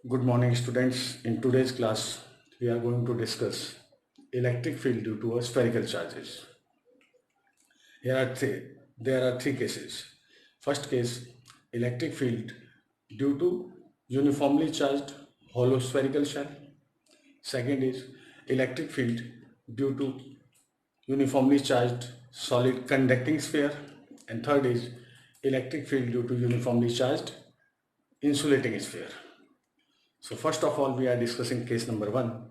Good morning, students. In today's class, we are going to discuss electric field due to a spherical charges. Here are there are three cases. First case, electric field due to uniformly charged hollow spherical shell. Second is electric field due to uniformly charged solid conducting sphere. And third is electric field due to uniformly charged insulating sphere. So first of all, we are discussing case number 1,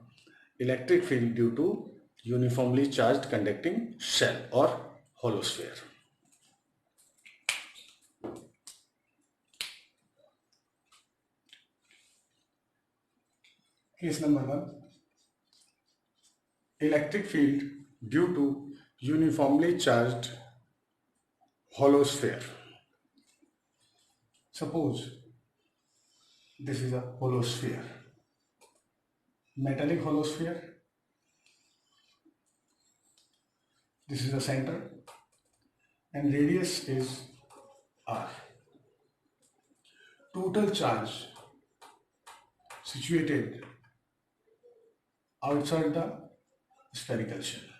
electric field due to uniformly charged conducting shell or hollow sphere. Case number 1, electric field due to uniformly charged hollow sphere. Suppose this is a hollow sphere, metallic hollow sphere. This is the center and radius is r. Total charge situated outside the spherical shell.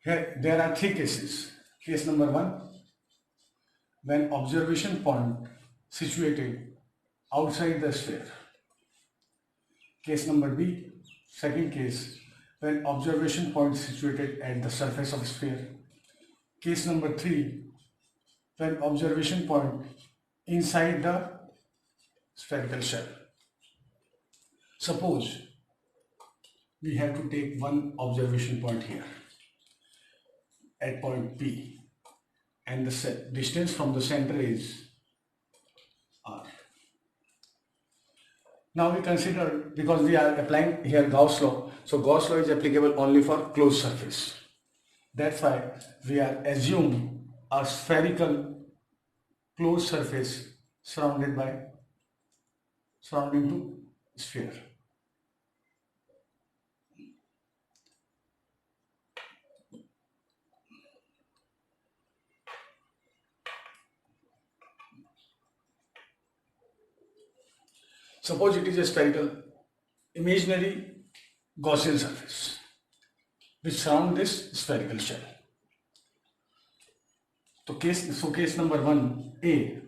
Here there are three cases. Case number 1, when observation point situated outside the sphere. Case number B, second case, when observation point situated at the surface of sphere. Case number 3, when observation point inside the spherical shell. Suppose we have to take one observation point here at point P and the distance from the center is r. Now we consider, because we are applying here Gauss law, so Gauss law is applicable only for closed surface. That's why we are assuming a spherical closed surface surrounding to sphere. Suppose it is a spherical imaginary Gaussian surface which surround this spherical shell. So case number 1A,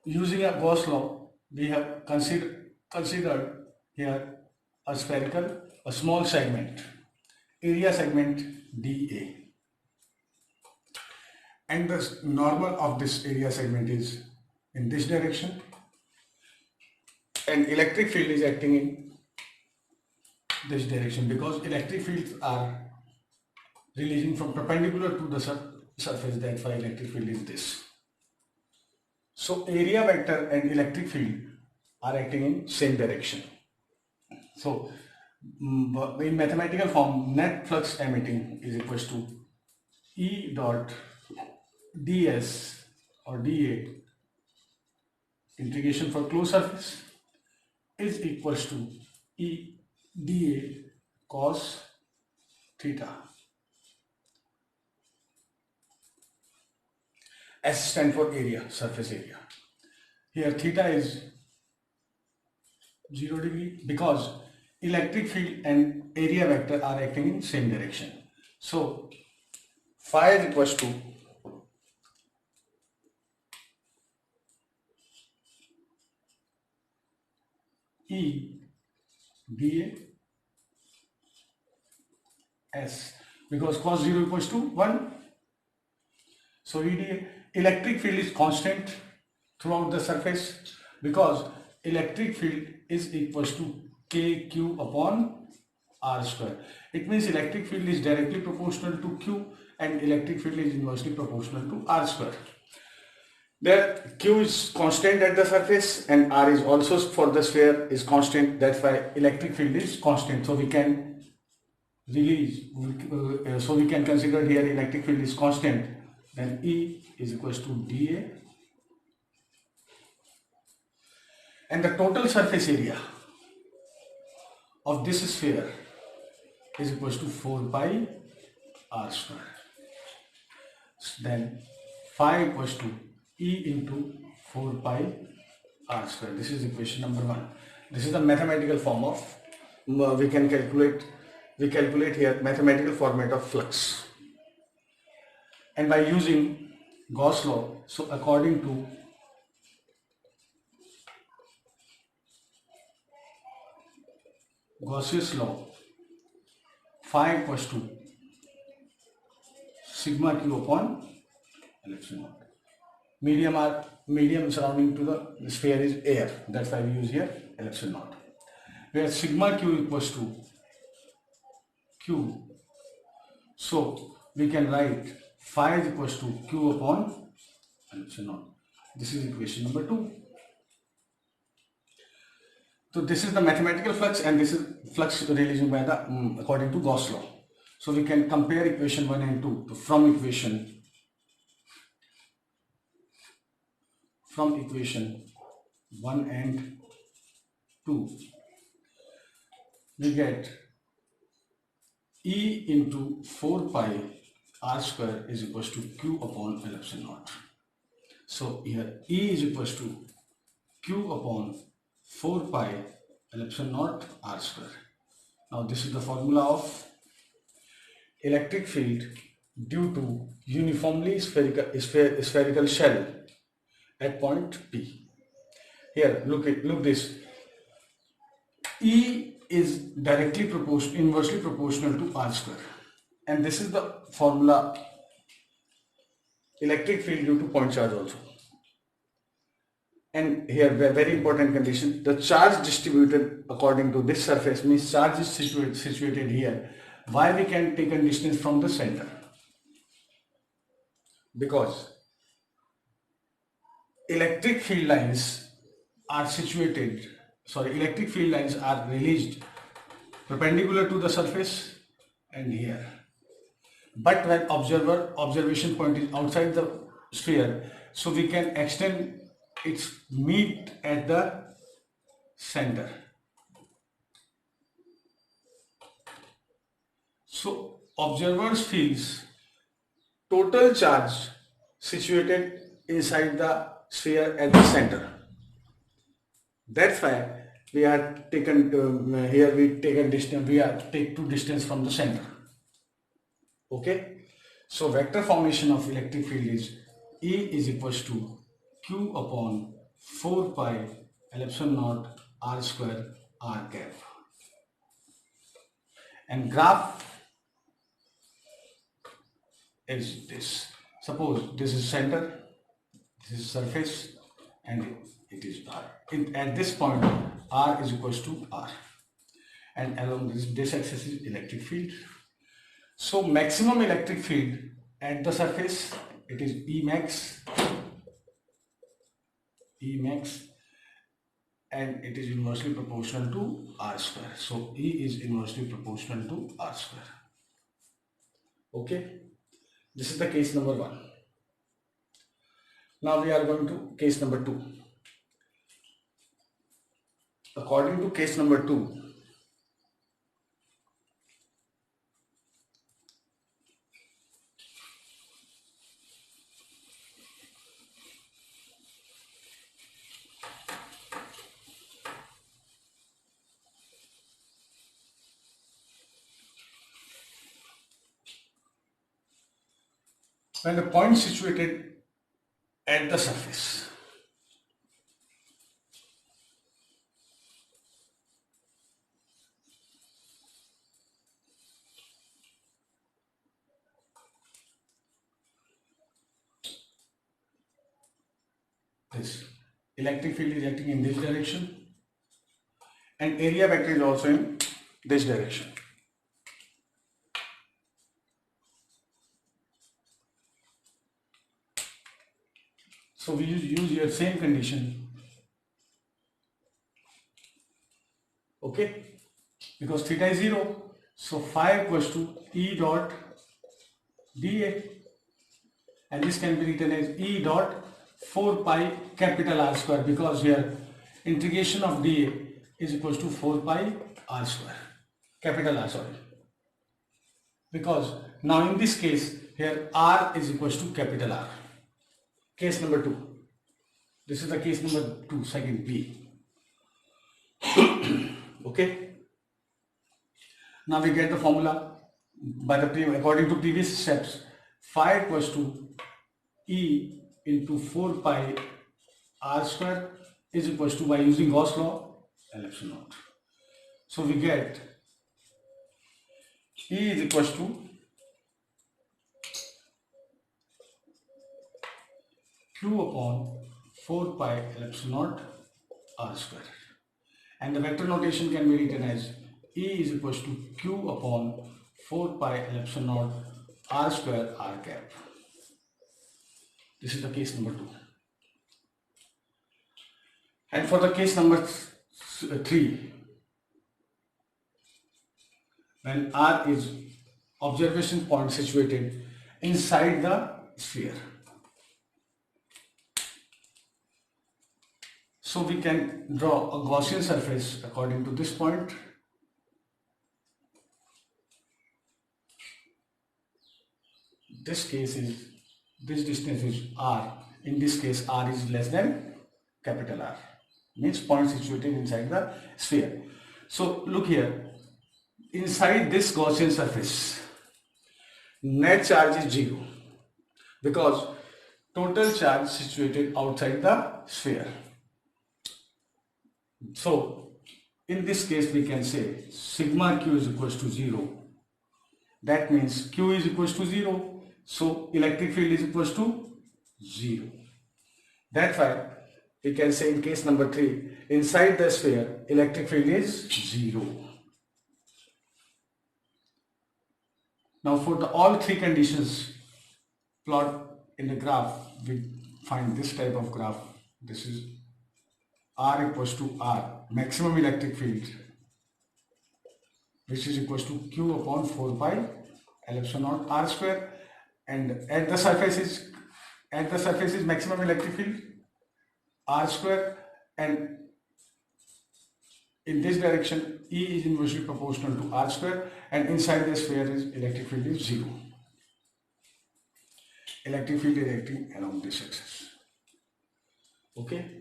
using a Gauss law, we have considered here a small segment, area segment dA, and the normal of this area segment is in this direction, and electric field is acting in this direction because electric fields are releasing from perpendicular to the surface. That's why electric field is this. So area vector and electric field are acting in same direction. So in mathematical form, net flux emitting is equals to E dot ds or dA integration for closed surface is equals to E dA cos theta. S stand for area, surface area. Here theta is 0 degree because electric field and area vector are acting in same direction. So phi is equals to E dA S, because cos 0 equals to 1. So EDA, electric field is constant throughout the surface because electric field is equals to KQ upon R square. It means electric field is directly proportional to Q and electric field is inversely proportional to R square. There Q is constant at the surface and R is also for the sphere is constant. That's why electric field is constant. So we can we can consider here electric field is constant. Then E is equals to dA, and the total surface area of this sphere is equals to 4 pi r square. then phi equals to E into 4 pi r square. This is equation number 1. This is the mathematical form of we calculate here mathematical format of flux, and by using Gauss law, so according to Gauss's law, phi equals to sigma q upon epsilon naught. Medium surrounding to the sphere is air. That's why we use here epsilon naught. Where sigma q equals to q. So we can write phi is equals to q upon epsilon naught. This is equation number 2. So this is the mathematical flux, and this is flux released by the according to Gauss law. So we can compare equation 1 and 2. So from equation 1 and 2, we get E into 4 pi r square is equals to q upon epsilon naught. So here E is equals to q upon 4 pi epsilon naught r square. Now this is the formula of electric field due to uniformly spherical shell at point P. Here look this. E is directly inversely proportional to r square, and this is the formula electric field due to point charge also. And here very important condition, the charge distributed according to this surface means charge is situated here. Why we can take a distance from the center? Because electric field lines are released perpendicular to the surface and here. But when observation point is outside the sphere, so we can extend its meet at the center. So observers feels total charge situated inside the sphere at the center. That's why we are taken here. We take a distance. We are take two distance from the center. Okay. So vector formation of electric field is E is equals to q upon 4 pi epsilon naught r square r cap. And graph is this. Suppose this is center, this is surface, and it is r. At this point, r is equals to r, and along this axis is electric field. So maximum electric field at the surface, it is E max, and it is inversely proportional to r square. So E is inversely proportional to r square. Okay, this is the case number 1. Now we are going to case number 2. According to case number 2, when the point situated at the surface, this electric field is acting in this direction, and area vector is also in this direction. So we use your same condition, okay, because theta is 0, so phi equals to E dot dA, and this can be written as E dot 4 pi capital R square, because here integration of dA is equals to 4 pi R square, capital R, sorry, because Now in this case, here R is equals to capital R. Case number 2. This is the case number 2, second B. Okay. Now we get the formula by the according to previous steps. Phi equals to E into 4 pi R square is equals to, by using Gauss law, L epsilon naught. So we get E is equals to Q upon 4 pi L epsilon naught R square. And the vector notation can be written as E is equals to Q upon 4 pi L epsilon naught R square R cap. This is the case number 2. And for the case number 3, when R is observation point situated inside the sphere. So we can draw a Gaussian surface according to this point. This case is, this distance is R. In this case, R is less than capital R. Means point situated inside the sphere. So look here, inside this Gaussian surface, net charge is 0 because total charge situated outside the sphere. So in this case we can say sigma q is equals to 0. That means q is equals to 0. So electric field is equals to 0. That's why we can say in case number 3, inside the sphere electric field is 0. Now for the all 3 conditions plot in the graph, we find this type of graph. This is R equals to R, maximum electric field, which is equals to Q upon 4 pi L epsilon naught R square, and at the surface is maximum electric field R square, and in this direction E is inversely proportional to R square, and inside the sphere is electric field is 0. Electric field is acting along this axis. Okay.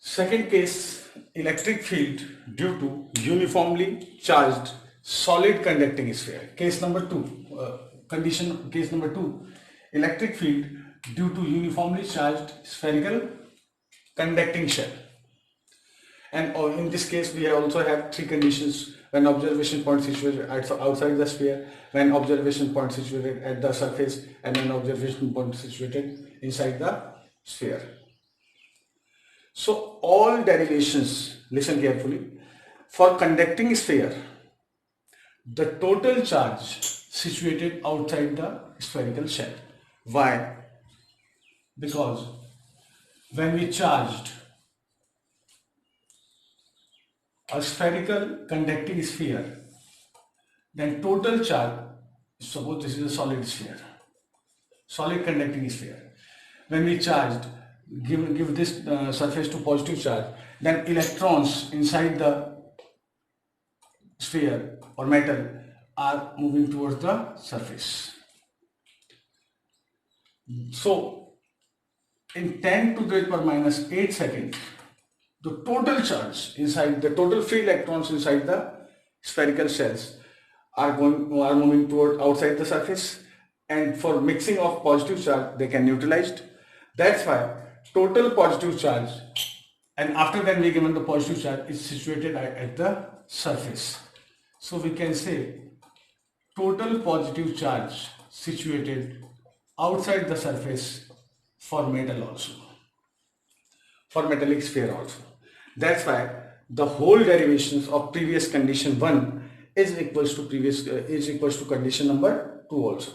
Second case, electric field due to uniformly charged solid conducting sphere. Case number 2, case number 2, electric field due to uniformly charged spherical conducting shell. And in this case we also have 3 conditions: when observation point situated outside the sphere, when observation point situated at the surface, and when observation point situated inside the sphere. So all derivations, listen carefully, for conducting sphere, the total charge situated outside the spherical shell. Why? Because when we charged a spherical conducting sphere, then total charge, suppose this is a solid sphere, solid conducting sphere. When we charged, give this surface to positive charge, then electrons inside the sphere or metal are moving towards the surface. So in 10 to the power minus 8 seconds, the total charge inside, the total free electrons inside the spherical shells are moving toward outside the surface, and for mixing of positive charge they can neutralized. That's why total positive charge, and after that we given the positive charge, is situated at the surface. So we can say total positive charge situated outside the surface for metal also, for metallic sphere also. That's why the whole derivations of previous condition 1 is equals to condition number 2 also.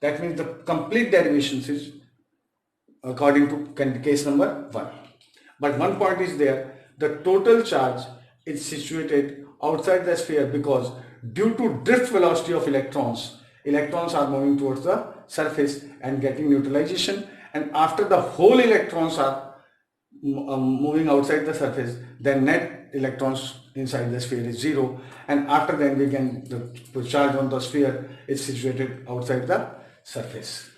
That means the complete derivations is according to case number 1. But one point is there, the total charge is situated outside the sphere because due to drift velocity of electrons are moving towards the surface and getting neutralization, and after the whole electrons are moving outside the surface, then net electrons inside the sphere is 0, and after then we can the charge on the sphere is situated outside the surface.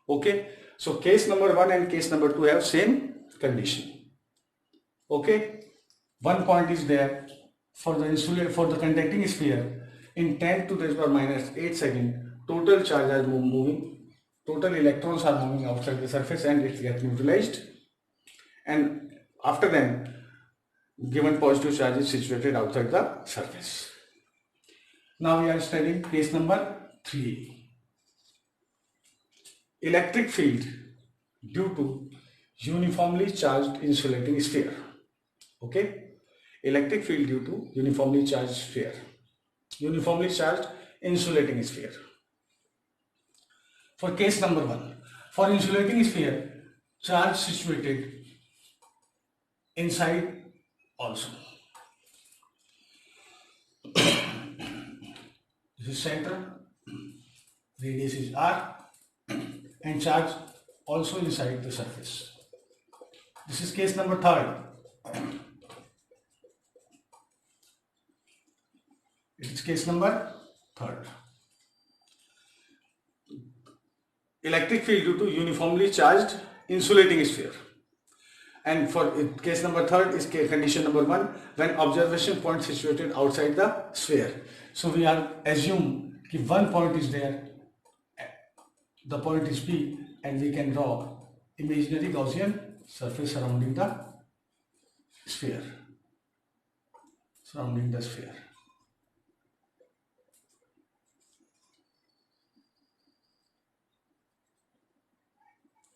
Okay, so case number 1 and case number 2 have same condition. Okay, one point is there for the conducting sphere in 10 to the power minus 8 second, total charge are moving, total electrons are moving outside the surface and it gets neutralized, and after then given positive charge is situated outside the surface. Now we are studying case number 3. Electric field due to uniformly charged insulating sphere. Okay, electric field due to uniformly charged sphere, uniformly charged insulating sphere. For case number 1, for insulating sphere, charge situated inside also. This is center, radius is r, and charge also inside the surface. This is case number 3. It is case number 3. Electric field due to uniformly charged insulating sphere. And for case number 3 is condition number 1, when observation point situated outside the sphere. So we are assume that one point is there, the point is P, and we can draw imaginary Gaussian surface surrounding the sphere. Surrounding the sphere.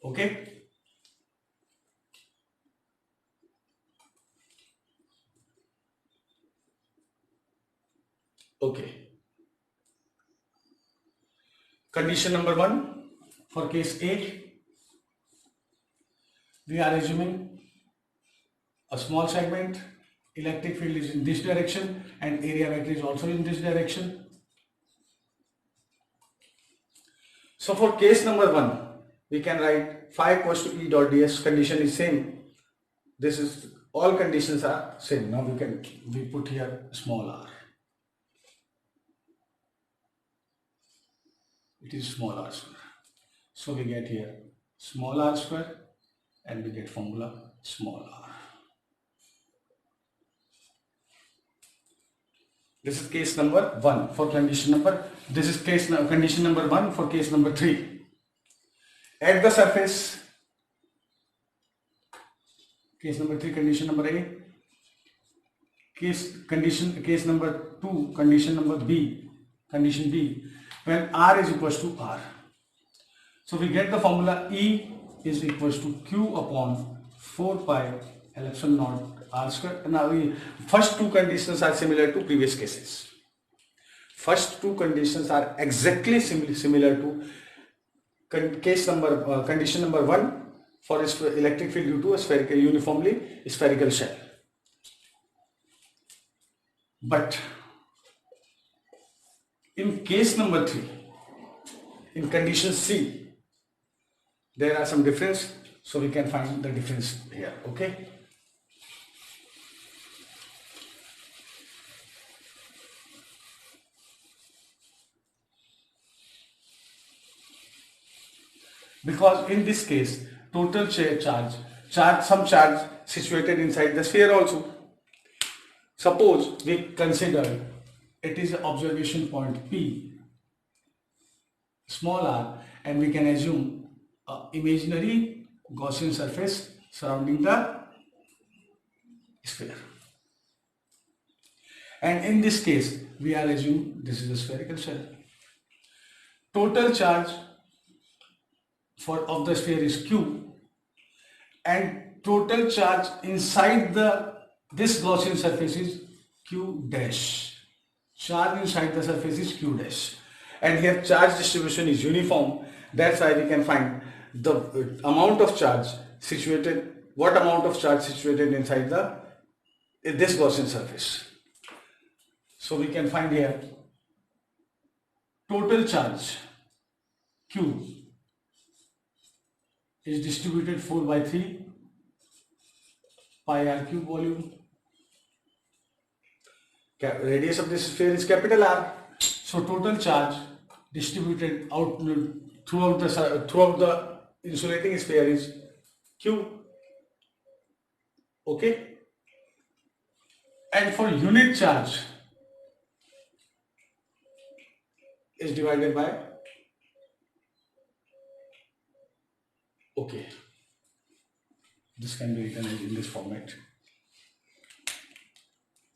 Okay. Okay. Condition number 1 for case A, we are assuming a small segment, electric field is in this direction and area vector is also in this direction. So for case number 1, we can write phi equals to E dot ds, condition is same. This is, all conditions are same. Now we put here small r. It is small r square. So we get here small r square and we get formula small r. This is case number 1 for condition number, this is condition number 1 for case number 3. At the surface, case number 3, condition number A, case number 2, condition number B, condition B, when R is equals to R. So we get the formula E is equals to Q upon 4 pi L epsilon naught R square. Now first two conditions are similar to previous cases. First two conditions are exactly similar to condition number 1 for electric field due to a spherical, uniformly spherical shell. But in case number 3, in condition C, there are some difference, so we can find the difference here. Okay. Because in this case, total some charge situated inside the sphere also. Suppose we consider it is an observation point P, small r, and we can assume an imaginary Gaussian surface surrounding the sphere. And in this case, we are assuming this is a spherical shell. Total charge of the sphere is Q, and total charge inside this Gaussian surface is Q dash. Charge inside the surface is Q dash, and here charge distribution is uniform. That's why we can find the amount of charge situated, what amount of charge situated inside this Gaussian surface. So we can find here total charge Q is distributed 4 by 3 pi r cube volume. Radius of this sphere is capital R. So total charge distributed out throughout the insulating sphere is Q. Okay. And for unit charge is divided by, okay, this can be written in this format,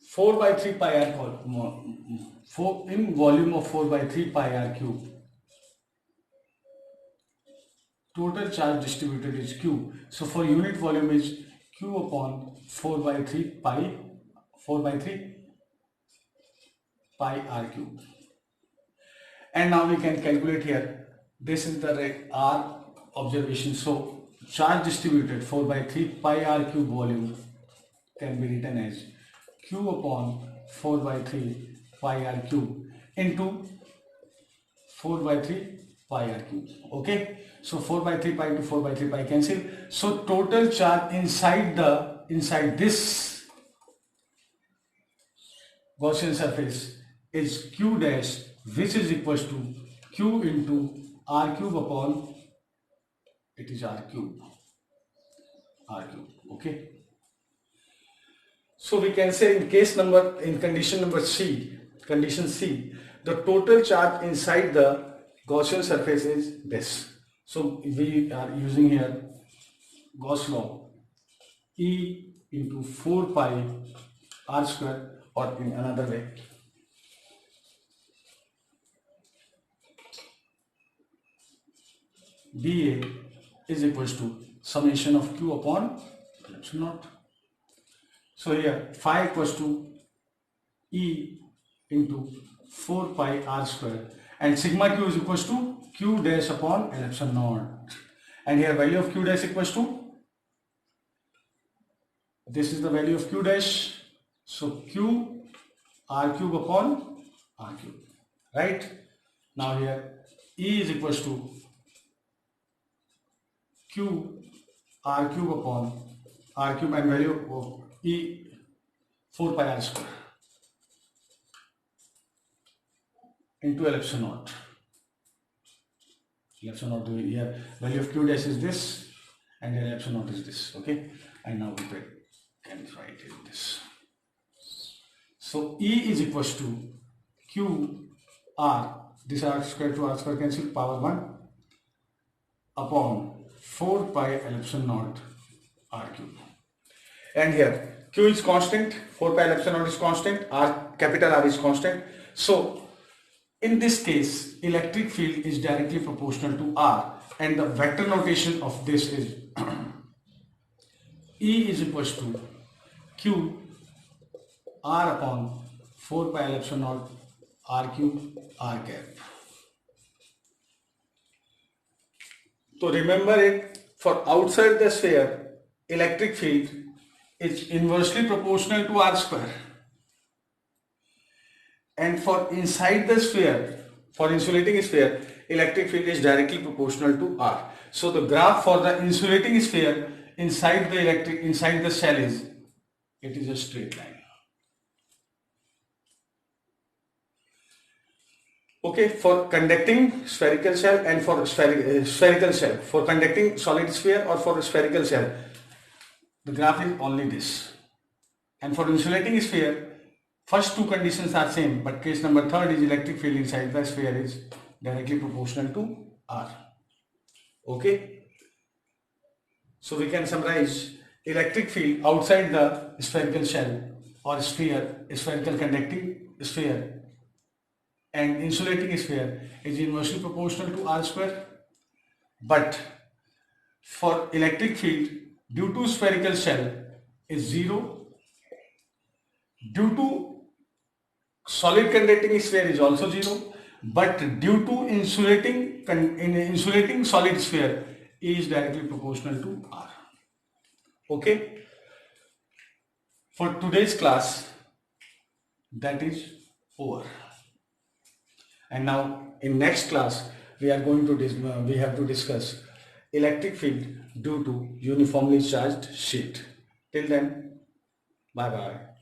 4 by 3 pi r in volume of 4 by 3 pi r cube. Total charge distributed is Q. So for unit volume is Q upon 4 by 3 pi r cube. And now we can calculate here. This is the R observation. So charge distributed 4 by 3 pi r cube volume can be written as Q upon 4 by 3 pi r cube into 4 by 3 pi r cube. Okay. So 4 by 3 pi to 4 by 3 pi cancel. So total charge inside this Gaussian surface is Q dash, which is equals to Q into R cube upon, it is R cube. Okay. So we can say in condition C, the total charge inside the Gaussian surface is this. So we are using here Gauss law, E into 4 pi r square, or in another way, dA is equals to summation of Q upon epsilon naught. So here phi equals to E into 4 pi r square, and sigma Q is equals to Q dash upon epsilon naught. And here value of Q dash equals to, this is the value of Q dash. So Q r cube upon r cube, right? Now here E is equals to Q r cube upon r cube, and value of E 4 pi r square into epsilon naught. Epsilon naught here, value of Q dash is this, and here epsilon naught is this. Okay, and now we can write it this. So E is equals to Q R, this r square to r square cancel, power 1 upon 4 pi epsilon naught r cube. And here Q is constant, 4 pi epsilon naught is constant, capital R is constant. So in this case, electric field is directly proportional to R, and the vector notation of this is E is equals to Q R upon 4 pi epsilon naught r cube r cap. So remember it, for outside the sphere, electric field is inversely proportional to r square. And for inside the sphere, for insulating sphere, electric field is directly proportional to R. So the graph for the insulating sphere inside the cell is, it is a straight line. Okay, for conducting spherical cell and for spherical cell, for conducting solid sphere or for spherical cell, the graph is only this. And for insulating sphere, first two conditions are same, but case number 3 is electric field inside the sphere is directly proportional to R. Okay. So we can summarize, electric field outside the spherical shell or sphere, spherical conducting sphere, and insulating sphere is inversely proportional to R square. But for electric field, due to spherical shell is 0, due to solid conducting sphere is also 0, but due to insulating solid sphere is directly proportional to R. Okay. For today's class, that is over. And now in next class we are going to we have to discuss electric field due to uniformly charged sheet. Till then, bye bye.